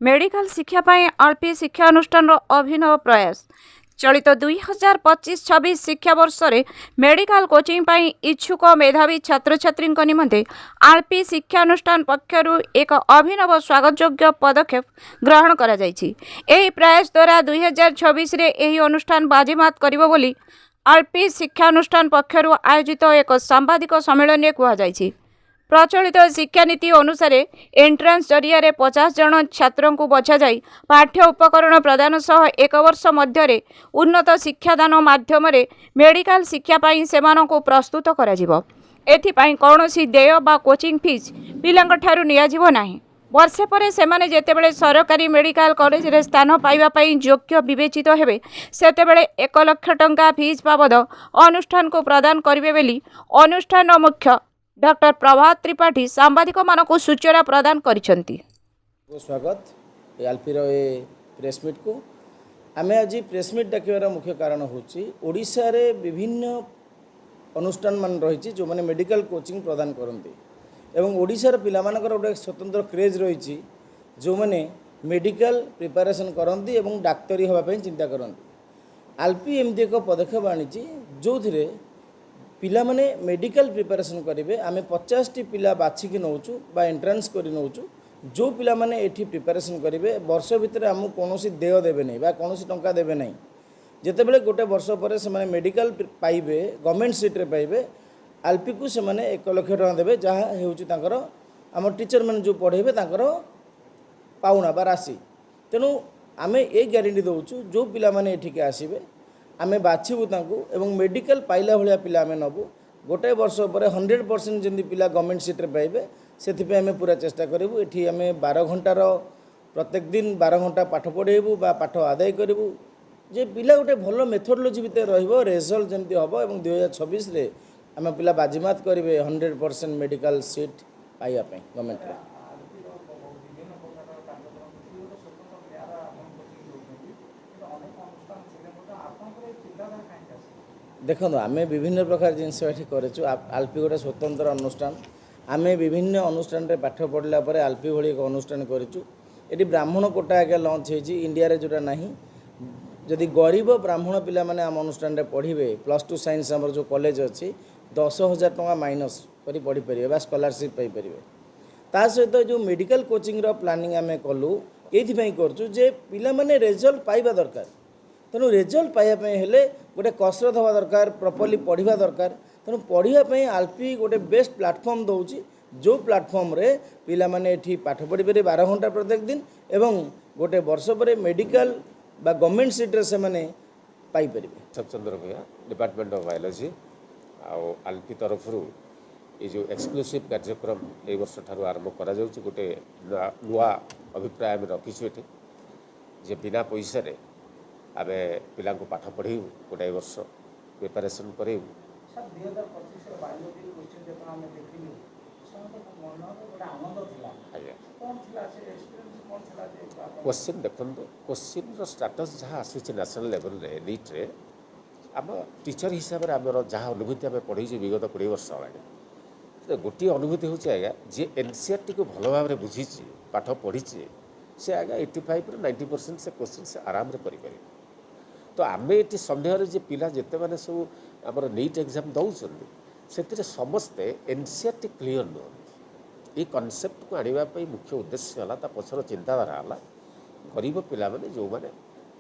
Medical शिक्षा पाई अल्पी शिक्षा अनुष्ठान अभिनव प्रयास। चलित 2025-26 शिक्षा वर्ष में मेडिकल कोचिंग पाई इच्छुक मेधावी छात्र छात्री निमंते आल्पी शिक्षा अनुष्ठान पक्षरु एक अभिनव स्वागतयोग्य पदक्षेप ग्रहण करा जायछि। एही प्रयास द्वारा 2026 रे एही अनुष्ठान बाजीमात करिबो बोली आल्पी शिक्षा अनुष्ठान पक्षरु आयोजित एक सांबादिक सम्मेलन में कहा जायछि। प्रचलित शिक्षानीति अनुसार एंट्रांस जरिया 50 जन छात्रों को बछा जाई पाठ्य उपकरण प्रदान सह एक वर्ष मध्य उन्नत शिक्षादान माध्यम मेडिकल शिक्षा पाई सेमानंको प्रस्तुत करा जिवो। एथिपाई कौनसी देय बा कोचिंग फीस पिलांक ठारू नियाजिवो नाही। वर्षे पर सेमाने जेतेबेले सरकारी मेडिकल कॉलेज रे स्थान पाइबा पाई योग्य विवेचित हेबे सेतेबेले 1 लाख टंका फीस बाबद अनुष्ठान को प्रदान करिवे बेली अनुष्ठान मुख्य डॉक्टर प्रभात त्रिपाठी सांबादिक मानक सूचना प्रदान करिसेंती। स्वागत आल्पीर ए प्रेसमिट को आम आज प्रेसमिट डाकिबार मुख्य कारण होची ओडिशा रे विभिन्न अनुष्ठान मान रही जो मैंने मेडिकल कोचिंग प्रदान करते एवं ओडिशार पिलामानकर गोटे स्वतंत्र क्रेज रही जो मैंने मेडिकल प्रिपरेशन करती एवं डाक्तरी होगापी चिंता करती। आल्पी एमती एक पदक्षेप आनी जो थिरे पिला माने मेडिकल प्रिपरेशन करेंगे आम 50टी पिला बाछिकी नौचु बा एंट्रांस कर नौचु जो पिला माने एठी प्रिपरेशन करेंगे वर्ष भितर आमको कौन देय देवे नहीं बा कौन टंका देवे नहीं। जितेबले गोटे वर्ष पर से मेडिकल पाइबे गवर्नमेंट सीट रे पाइबे आल्पी को से 1 लाख टंका देवे जहाँ होकर आम टीचर मैंने जो पढ़ेबे तांकर पाउना बा राशि। तेणु आम ये ग्यारंटी दौचु जो पिला माने एठिके आसीबे आमे बाछिबू तांकू एवं मेडिकल पाइला भाया पिला आमे नबू गोटे वर्ष पर 100% जमी पिला गवर्नमेंट सीट रे पाइबे से आमे पूरा चेष्टा करूँ। ये आमे 12 घंटार प्रत्येक दिन 12 घंटा पाठ पढ़ेबू बा पाठ आदाय करूँ जे पिला गोटे भल मेथोडोलोजी भितर रहिबो रिजल्ट जमती हम और 2026 रे आमे पिला बाजीमात करेंगे 100% मेडिकल सीट पाइबा गवर्नमेंट रे। देखो आम विभिन्न प्रकार जिनस ये आल्पी गोटे स्वतंत्र अनुष्ठान आम विभिन्न अनुष्ठान रे पाठ पढ़ला पर आल्पी भली एक अनुष्ठान करूँ। ये ब्राह्मण कोटा आगे लंच होती इंडिया रे जोटा नहीं जदि गरीब ब्राह्मण पिला माने आम अनुष्ठान रे पढ़े +2 साइंस आम जो कॉलेज अच्छी 10,000 टंका माइनस कर पढ़ी पारे स्कॉलरशिप पाई पारे। ता सहित जो मेडिकल कोचिंग रो प्लानिंग आम कलु ये करूँ जे पिला माने रिजल्ट पाइबा दरकार। तेणु रिजल्ट पाइबापी हेले गोटे कसरत हवा दरकार प्रॉपर्ली पढ़ा दरकार। तेणु पढ़ापी आल्पी गोटे बेस्ट प्लाटफर्म दौची जो प्लाटफर्म रे पिला माने एठी पाठ पढ़ी पारे 12 घंटा प्रत्येक दिन एवं गोटे वर्ष पर मेडिकल बा गवर्नमेंट सीट रे से माने पाई परिबे। सबचंद्र भैया डिपार्टमेंट ऑफ बायोलॉजी आउ आल्पी तरफ ये जो एक्सक्लूसिव कार्यक्रम ए वर्ष ठारू आरंभ करा जाउची गोटे नुआ अभिप्राय आम रखीछु एठी जे बिना पैसा रे आम पिला पाठ पढ़ेबू गोटे वर्ष प्रिपारेसन करेबू। क्वेश्चन देखो क्वेश्चन स्टाटस जहाँ आसूँ नेशनल लेवल रे नीट रे आम टीचर हिसाब से आम जहाँ अनुभूति आम पढ़ी विगत 20 वर्ष है गोटे अनुभूति हूँ आज्ञा जी एनसीईआरटी को भल भाव में बुझी पाठ पढ़ी से आज्ञा 85 ରୁ 90% से क्वेश्चन से आराम से करें। तो आम ये सन्देह जे पिला जिते मैंने सब आम नीट एग्जाम दौरान से समस्ते एनसीईआरटी क्लीयर नुहति ये कनसेप्ट को आने मुख्य उद्देश्य है पछर चिंताधारा है गरीब पिला माने जो मैंने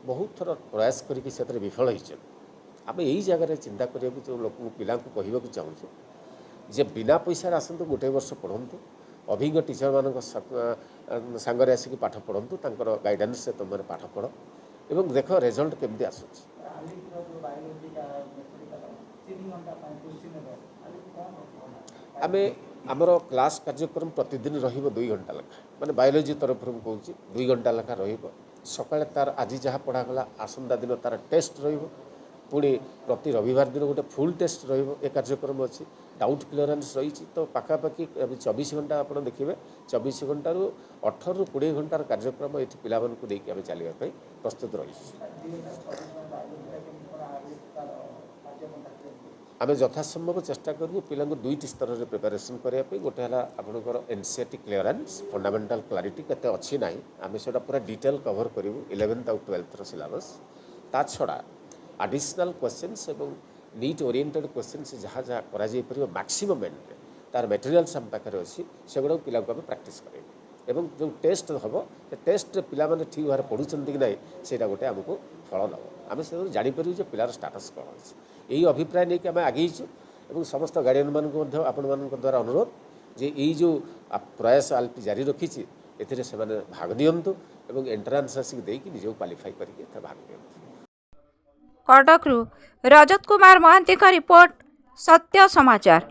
बहुत थर प्रयास करके विफल होती आम यही जगह चिंता करा जो लोक पिला कहवाक चाहूँ जे बिना पैसा आसतु गोटे वर्ष पढ़ंतु अभिज्ञ टीचर मान सांगरे आसिक पाठ पढ़ंतु तांकर गाइडेंस से तुम पाठ पढ़ एवं देख रिजल्ट केमती आसूँ। आम आमर क्लास कार्यक्रम प्रतिदिन रहिबो 2 घंटा लेखा माने बायोलॉजी तरफ कहूँ 2 घंटा लेखा रहिबो सकाळे तार आज जहाँ पढ़ागला आसंता दिन तार टेस्ट रहिबो पुणी प्रति रविवार दिन गोटे फुल टेस्ट रहिबो ए कार्यक्रम अच्छी डाउट क्लियरेंस रही तो पाखापाखि 24 घंटा आप देखिए 24 घंटा 18 ରୁ 20 घंटार कार्यक्रम ये पिला देकी आम चलने प्रस्तुत रही। आम यथासंभव चेष्टा करूँ पिला दुईटी स्तर में प्रिपेरेसन करने गोटे है आपंकर एनसीईआरटी क्लीयरेंस फंडामेंटल क्लारिटी केते अच्छी ना आम से पूरा डिटेल कवर करूँ 11th और 12th सिलेबस ता छड़ा एडिशनल क्वेश्चंस और नीट ओरिएंटेड क्वेश्चंस जहाँ जहाँ कर मैक्सिमम एंड तार मटेरियल्स आम पाखे अच्छी से गुड़ा पिला आम प्राक्ट करेंगे एवं जो टेस्ट हम टेस्ट पिला माने ठीक भाव पढ़ुं कि ना से गोटे आमको फल नब आम से जापर पिलार स्टाटस कौन अच्छे यही अभिप्राय नहीं कि आम आगेचु और समस्त गार्डियन मानक आपण द्वारा अनुरोध जे यही जो प्रयास आलपी जारी रखी से भाग नियंतु एवं एंट्रांस आसिक देकी निज क्वालिफाई करके भाग नियंतु। कटकरू रजत कुमार महांती का रिपोर्ट सत्य समाचार।